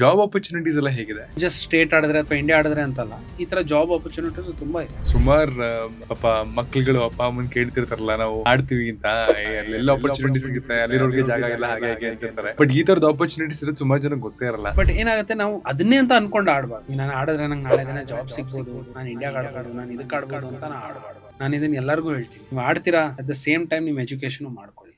Job opportunities ಎಲ್ಲ ಹೇಗಿದೆ? Just state ಆಡಿದ್ರೆ ಅಥವಾ ಇಂಡಿಯಾ ಆಡಿದ್ರೆ ಅಂತಲ್ಲ, ಈ ತರ ಜಾಬ್ ಆಪರ್ಚುನಿಟೀಸ್ ತುಂಬಾ ಇದೆ. ಸುಮಾರ್ ಪಾಪ ಮಕ್ಳುಗಳು ಅಪ್ಪ ಅಮ್ಮನ್ ಕೇಳ್ತಿರ್ತಾರಲ್ಲ, ನಾವು ಆಡ್ತೀವಿ ಅಂತ, ಅಲ್ಲೆಲ್ಲ ಆಪರ್ಚುನಿಟಿ ಸಿಗುತ್ತೆ, ಅಲ್ಲಿರೋರ್ಗೆ ಜಾಗ ಇಲ್ಲ, ಹಾಗೆ ಹಾಗೆ ಅಂತಿರ್ತಾರೆ. ಬಟ್ ಈ ತರದ ಆಪರ್ಚುನಿಟೀಸ್ ಇರೋದು ಸುಮಾರು ಜನ ಗೊತ್ತೇ ಇರಲ್ಲ. ಬಟ್ ಏನಾಗುತ್ತೆ, ನಾವು ಅದನ್ನೇ ಅಂತ ಅನ್ಕೊಂಡು ಆಡ್ಬಾರ್ದು. ನಾನು ಆಡಿದ್ರೆ ನಂಗೆ ನಾಳೆ ದಿನ ಜಾಬ್ ಸಿಗ್ಬೋದು, ನಾನು ಇಂಡಿಯಾಗ ಆಡ್ಬೋದು, ನಾನು ಇದಕ್ಕೆ ಆಡ್ಬೋದು ಅಂತ ನಾನು ಆಡಬಾರ್ದು. ನಾನು ಇದನ್ನ ಎಲ್ಲರಿಗೂ ಹೇಳ್ತೀನಿ, ನೀವು ಆಡ್ತೀರಾ, ಅಟ್ ದ ಸೇಮ್ ಟೈಮ್ ನಿಮ್ಮ ಎಜುಕೇಶನ್ ಮಾಡ್ಕೊಳ್ಳಿ.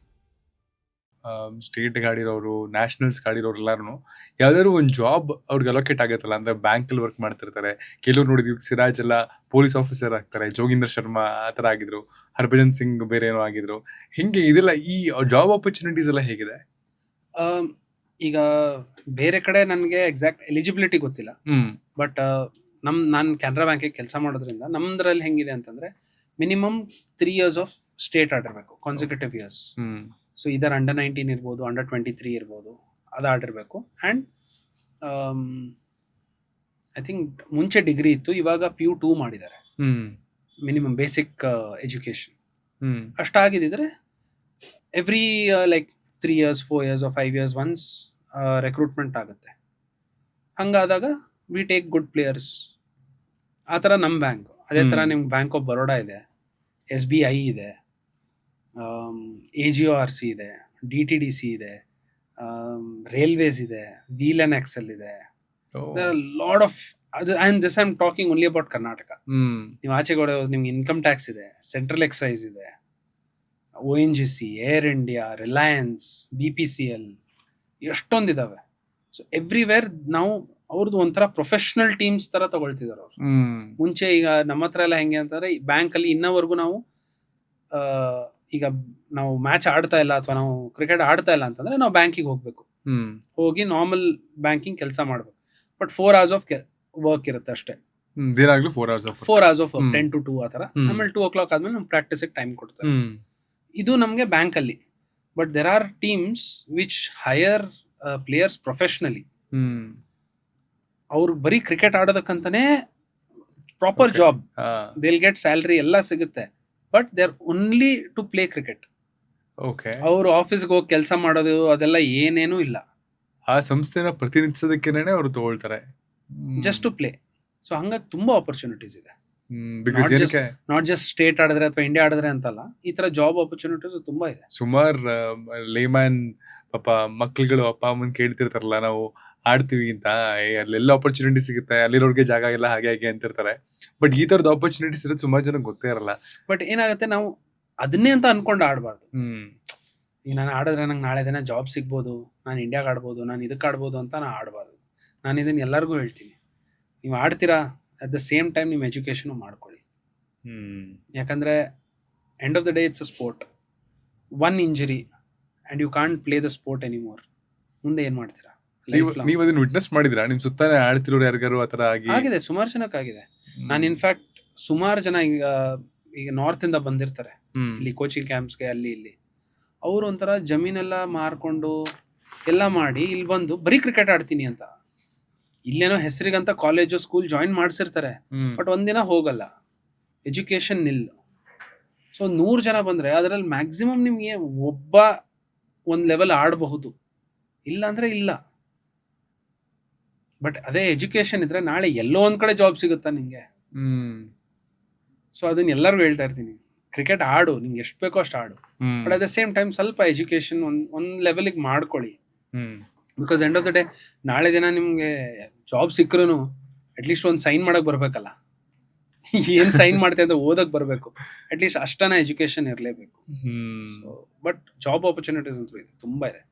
ಸ್ಟೇಟ್ ಗಾಡಿರೋರು, ನ್ಯಾಷನಲ್ಸ್ ಗಾಡಿರೋರು ಎಲ್ಲಾರು ಯಾವ್ದಾದ್ರು ಒಂದು ಜಾಬ್ ಅವ್ರಿಗೆ ಅಲೋಕೇಟ್ ಆಗತ್ತಲ್ಲ, ಅಂದ್ರೆ ಬ್ಯಾಂಕ್ ಅಲ್ಲಿ ವರ್ಕ್ ಮಾಡ್ತಿರ್ತಾರೆ. ಕೆಲವ್ರು ನೋಡಿದ್ವಿ, ಸಿರಾಜ್ ಎಲ್ಲ ಪೊಲೀಸ್ ಆಫೀಸರ್ ಆಗ್ತಾರೆ, ಜೋಗಿಂದರ್ ಶರ್ಮಾ ಆತರ ಆಗಿದ್ರು, ಹರ್ಭಜನ್ ಸಿಂಗ್ ಬೇರೆ ಏನೋ ಆಗಿದ್ರು. ಹಿಂಗೆ ಇದೆಲ್ಲ ಈ ಜಾಬ್ ಆಪರ್ಚುನಿಟೀಸ್ ಎಲ್ಲ ಹೇಗಿದೆ? ಆಮ್, ಈಗ ಬೇರೆ ಕಡೆ ನನಗೆ ಎಕ್ಸಾಕ್ಟ್ ಎಲಿಜಿಬಿಲಿಟಿ ಗೊತ್ತಿಲ್ಲ. ಬಟ್ ನಾನು ಕೆನರಾ ಬ್ಯಾಂಕಿಗೆ ಕೆಲಸ ಮಾಡೋದ್ರಿಂದ ನಮ್ದ್ರಲ್ಲಿ ಹೆಂಗಿದೆ ಅಂತಂದ್ರೆ, ಮಿನಿಮಮ್ 3 years ಆಫ್ ಸ್ಟೇಟ್ ಆಡಿರ್ಬೇಕು, ಕಾನ್ಸಿಕ್ಯೂಟಿವ್ ಇಯರ್ಸ್. ಸೊ ಇದರ ಅಂಡರ್ 19 ಇರ್ಬೋದು, ಅಂಡರ್ 23 ಇರ್ಬೋದು, ಅದು ಆಡಿರ್ಬೇಕು. ಆ್ಯಂಡ್ ಐ ಥಿಂಕ್ ಮುಂಚೆ ಡಿಗ್ರಿ ಇತ್ತು, ಇವಾಗ PU2 ಮಾಡಿದ್ದಾರೆ, ಮಿನಿಮಮ್ ಬೇಸಿಕ್ ಎಜುಕೇಶನ್. ಅಷ್ಟಾಗಿದ್ದರೆ every like 3 years 4 years or 5 years once recruitment ಆಗುತ್ತೆ. ಹಂಗಾದಾಗ ವಿ ಟೇಕ್ ಗುಡ್ ಪ್ಲೇಯರ್ಸ್. ಆ ಥರ ನಮ್ಮ ಬ್ಯಾಂಕ್. ಅದೇ ಥರ ನಿಮ್ಗೆ ಬ್ಯಾಂಕ್ ಆಫ್ ಬರೋಡಾ ಇದೆ, SBI ಇದೆ, AGORC ಇದೆ, DTDC ಇದೆ, ರೈಲ್ವೇಸ್ ಇದೆ, ವೀಲ್ ಅಂಡ್ ಎಕ್ಸೆಲ್ ಇದೆ. ಲಾಡ್ ಆಫ್ ಅದು. And this I am talking only about Karnataka. ನೀವು ಆಚೆಗಡೆ ನಿಮ್ಗೆ ಇನ್ಕಮ್ ಟ್ಯಾಕ್ಸ್ ಇದೆ, ಸೆಂಟ್ರಲ್ ಎಕ್ಸೈಸ್ ಇದೆ, ONGC, air India, Reliance, BPCL, ಎಷ್ಟೊಂದಿದಾವೆ. ಸೊ ಎವ್ರಿವೇರ್ ನಾವು ಅವ್ರದ್ದು ಒಂಥರ ಪ್ರೊಫೆಷನಲ್ ಟೀಮ್ಸ್ ತರ ತಗೊಳ್ತಿದಾರೆ ಅವ್ರು. ಮುಂಚೆ ಈಗ ನಮ್ಮ ಹತ್ರ ಎಲ್ಲ ಹೆಂಗೆ ಅಂತಂದ್ರೆ, ಬ್ಯಾಂಕ್ ಅಲ್ಲಿ ಇನ್ನವರೆಗೂ ನಾವು ಈಗ ನಾವು ಮ್ಯಾಚ್ ಆಡ್ತಾ ಇಲ್ಲ ಅಥವಾ ನಾವು ಕ್ರಿಕೆಟ್ ಆಡ್ತಾ ಇಲ್ಲ ಅಂತಂದ್ರೆ ನಾವು ಬ್ಯಾಂಕಿಗೆ ಹೋಗ್ಬೇಕು, ಹೋಗಿ ನಾರ್ಮಲ್ ಬ್ಯಾಂಕಿಂಗ್ ಕೆಲಸ ಮಾಡ್ಬೇಕು. ಬಟ್ 4 hours ಆಫ್ ವರ್ಕ್ ಇರುತ್ತೆ ಅಷ್ಟೇ. 4 hours ಆಫ್ 10 to 2 ಆ ಥರ. ಆಮೇಲೆ 2 o'clock ಆದ್ಮೇಲೆ ನಮ್ಗೆ ಪ್ರಾಕ್ಟೀಸಿಗೆ ಟೈಮ್ ಕೊಡ್ತಾರೆ. ಇದು ನಮಗೆ ಬ್ಯಾಂಕ್ ಅಲ್ಲಿ. But there are teams which hire players professionally. ಅವ್ರು ಬರೀ ಕ್ರಿಕೆಟ್ ಆಡೋದಕ್ಕಂತಾನೆ proper job, they'll get salary ಎಲ್ಲ ಸಿಗುತ್ತೆ. But they are only to play cricket. ಅವರು ಆಫೀಸ್ಗೆ ಹೋಗಿ ಕೆಲಸ ಮಾಡೋದು ಅದೆಲ್ಲ ಏನೇನೂ ಇಲ್ಲ. ಆ ಸಂಸ್ಥೆನ ಪ್ರತಿನಿಧಿಸೋದಕ್ಕೇನೆ ಅವ್ರು ತಗೊಳ್ತಾರೆ, ಜಸ್ಟ್ ಟು ಪ್ಲೇ. ಸೊ ಹಂಗಾಗಿ ತುಂಬಾ ಆಪರ್ಚುನಿಟೀಸ್ ಇದೆ. ಬಿಕಾಸ್ ನಾಟ್ ಜಸ್ಟ್ ಸ್ಟೇಟ್ ಆಡಿದ್ರೆ ಅಥವಾ ಇಂಡಿಯಾ ಆಡಿದ್ರೆ ಅಂತಲ್ಲ, ಈ ತರ ಜಾಬ್ ಆಪರ್ಚುನಿಟೀಸ್ ತುಂಬಾ ಇದೆ. ಸುಮಾರ್ ಲೇಮ್ಯಾನ್ ಪಾಪ ಮಕ್ಳುಗಳು ಅಪ್ಪ ಅಮ್ಮನ್ ಕೇಳ್ತಿರ್ತಾರಲ್ಲ, ನಾವು ಆಡ್ತೀವಿ ಅಂತ, ಅಲ್ಲೆಲ್ಲ ಆಪರ್ಚುನಿಟಿ ಸಿಗುತ್ತೆ, ಅಲ್ಲಿರೋರ್ಗೆ ಜಾಗ ಇಲ್ಲ, ಹಾಗೆ ಹಾಗೆ ಅಂತಿರ್ತಾರೆ. ಬಟ್ ಈ ತರದ ಆಪರ್ಚುನಿಟೀಸ್ ಇರೋದು ಸುಮಾರು ಜನ ಗೊತ್ತೇ ಇರಲ್ಲ. ಬಟ್ ಏನಾಗುತ್ತೆ, ನಾವು ಅದನ್ನೇ ಅಂತ ಅನ್ಕೊಂಡು ಆಡಬಾರ್ದು. ಈಗ ನಾನು ಆಡಿದ್ರೆ ನಂಗೆ ನಾಳೆ ದಿನ ಜಾಬ್ ಸಿಗ್ಬೋದು, ನಾನು ಇಂಡಿಯಾಗ ಆಡ್ಬೋದು, ನಾನು ಇದಕ್ಕೆ ಆಡ್ಬೋದು ಅಂತ ನಾನು ಆಡಬಾರ್ದು. ನಾನು ಇದನ್ನ ಎಲ್ಲರಿಗೂ ಹೇಳ್ತೀನಿ, ನೀವು ಆಡ್ತೀರಾ, ಅಟ್ ದ ಸೇಮ್ ಟೈಮ್ ನಿಮ್ಮ ಎಜುಕೇಶನ್ ಮಾಡ್ಕೊಳ್ಳಿ. ಯಾಕಂದ್ರೆ end of the day it's a sport. One injury and you can't play the sport anymore. ಮುಂದೆ ಏನ್ ಮಾಡ್ತೀರಾ? ನೀವು ಅದನ್ನ ವಿಟ್ನೆಸ್ ಮಾಡಿದ್ರಾ? ನಿಮ್ ಸುತ್ತಾನೆ ಆಡ್ತಿರೋರು ಯಾರಿಗಾರು ಆತರ ಆಗಿದೆ, ಸುಮಾರು ಜನಕ್ಕಾಗಿದೆ. ನಾನು ಇನ್ಫ್ಯಾಕ್ಟ್ ಸುಮಾರು ಜನ ಈಗ ನಾರ್ತ್ ಇಂದ ಬಂದಿರ್ತಾರೆ ಇಲ್ಲಿ ಕೋಚಿಂಗ್ ಕ್ಯಾಂಪ್ಸ್ಗೆ, ಅಲ್ಲಿ ಇಲ್ಲಿ. ಅವರು ಒಂಥರ ಜಮೀನೆಲ್ಲ ಮಾರ್ಕೊಂಡು ಎಲ್ಲ ಮಾಡಿ ಇಲ್ಲಿ ಬಂದು ಬರೀ ಕ್ರಿಕೆಟ್ ಆಡ್ತೀನಿ ಅಂತ, ಇಲ್ಲೇನೋ ಹೆಸರಿಗಂತ ಕಾಲೇಜು ಸ್ಕೂಲ್ ಜಾಯಿನ್ ಮಾಡಿಸಿರ್ತಾರೆ, ಬಟ್ ಒಂದಿನ ಹೋಗಲ್ಲ, ಎಜುಕೇಶನ್ ನಿಲ್. ಸೊ 100 ಜನ ಬಂದ್ರೆ ಅದರಲ್ಲಿ ಮ್ಯಾಕ್ಸಿಮಮ್ ನಿಮ್ಗೆ ಒಬ್ಬ ಒಂದ್ ಲೆವೆಲ್ ಆಡಬಹುದು, ಇಲ್ಲ ಅಂದ್ರೆ ಇಲ್ಲ. ಬಟ್ ಅದೇ ಎಜುಕೇಶನ್ ಇದ್ರೆ ನಾಳೆ ಎಲ್ಲೋ ಒಂದ್ ಕಡೆ ಜಾಬ್ ಸಿಗುತ್ತಾ ನಿಂಗೆ. ಸೊ ಅದನ್ನ ಎಲ್ಲರಿಗೂ ಹೇಳ್ತಾ ಇರ್ತೀನಿ, ಕ್ರಿಕೆಟ್ ಆಡು, ನಿಂಗೆ ಎಷ್ಟು ಬೇಕೋ ಅಷ್ಟು ಆಡು. But at the same time ಸ್ವಲ್ಪ ಎಜುಕೇಶನ್ ಒಂದ್ ಲೆವೆಲ್ಗೆ ಮಾಡ್ಕೊಳ್ಳಿ. Because end of the day ನಾಳೆ ದಿನ ನಿಮ್ಗೆ ಜಾಬ್ ಸಿಕ್ಕರೂ ಅಟ್ಲೀಸ್ಟ್ ಒಂದು ಸೈನ್ ಮಾಡಕ್ ಬರ್ಬೇಕಲ್ಲ. ಏನ್ ಸೈನ್ ಮಾಡ್ತೆ ಅಂತ ಓದಕ್ ಬರ್ಬೇಕು, ಅಟ್ಲೀಸ್ಟ್ ಅಷ್ಟನ ಎಜುಕೇಶನ್ ಇರಲೇಬೇಕು. ಬಟ್ ಜಾಬ್ ಆಪರ್ಚುನಿಟೀಸ್ ಅಂತೂ ಇದೆ, ತುಂಬಾ ಇದೆ.